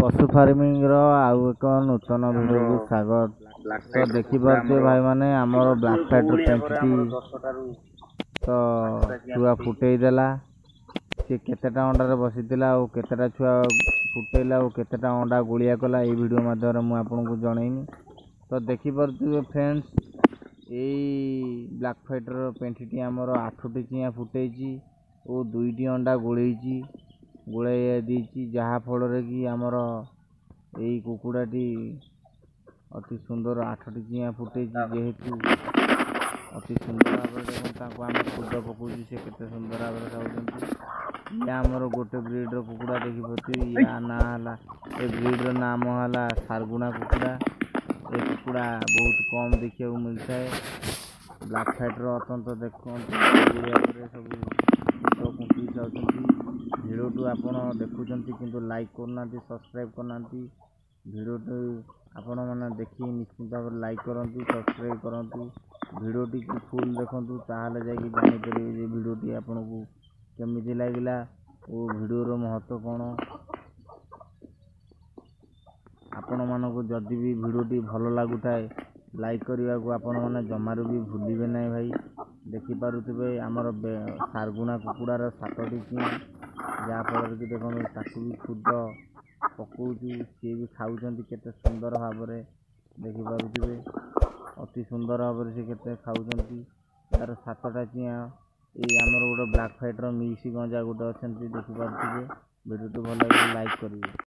पशु फार्मिंग रो आउ एक नूतन वीडियो को स्वागत। तो देखिपे भाई माने आमर ब्लैक फाइटर पेंटी तो छुआ फुटई देला सी केतेटा अंडा बसीला और केतेटा छुआ फुटेला और केतेटा अंडा गुड़िया कला ये वीडियो माध्यम मुझे आपको जनईनी। तो देखिपे फ्रेंड्स यही ब्लैक फाइटर पेंटी आमर 8टी चिया फुटेची और 2टी अंडा गुड़ेची गुड़ाई दी जहाँफल कि आमर यही कुकुड़ाटी अति सुंदर 8टी चिया फुटे जेहेतु अति सुंदर भाव आम खुद पकाउे से केते सुंदर भाव खाऊँ। ये आमर गोटे ब्रिड्र कुकुड़ा देखिपे या ना है ब्रिड्र नाम है सारगुणा कुकुड़ा। ये कुकुड़ा बहुत कम देखा मिलता है। ब्लैक फाइटर अत्यंत देखते सब कुंटी जाऊँगी भिडियो टू आपण देखुं किंतु लाइक करना सब्सक्राइब करना भिडियो आपण मैंने देखिए निश्चित भाव लाइक करती सब्सक्राइब करती भिडियोटी को फुल देखूँ ताहले जाकि जानीपर भिडियोटी आपन को केमी लगे और भिडियोर महत्व कौन आपण मानक जदि भी भिडियोटी भल लगुए लाइक करने को आपण मैंने जमारू भी भूलिए ना भाई। देखिपे आमर सारगुणा कुकुड़ार 7टी चिया जहाँफल कि देखो ताकू भी खुद पकाऊँ सी भी खाऊँ केते सुंदर भाव देखिपे अति सुंदर भाव से केते खाऊँ यार 7टा चिया ये आमर गोटे ब्लैक फाइटर मिक्स गंजा गोटे अच्छा देखिपे भिडियो भल लगे लाइक करेंगे।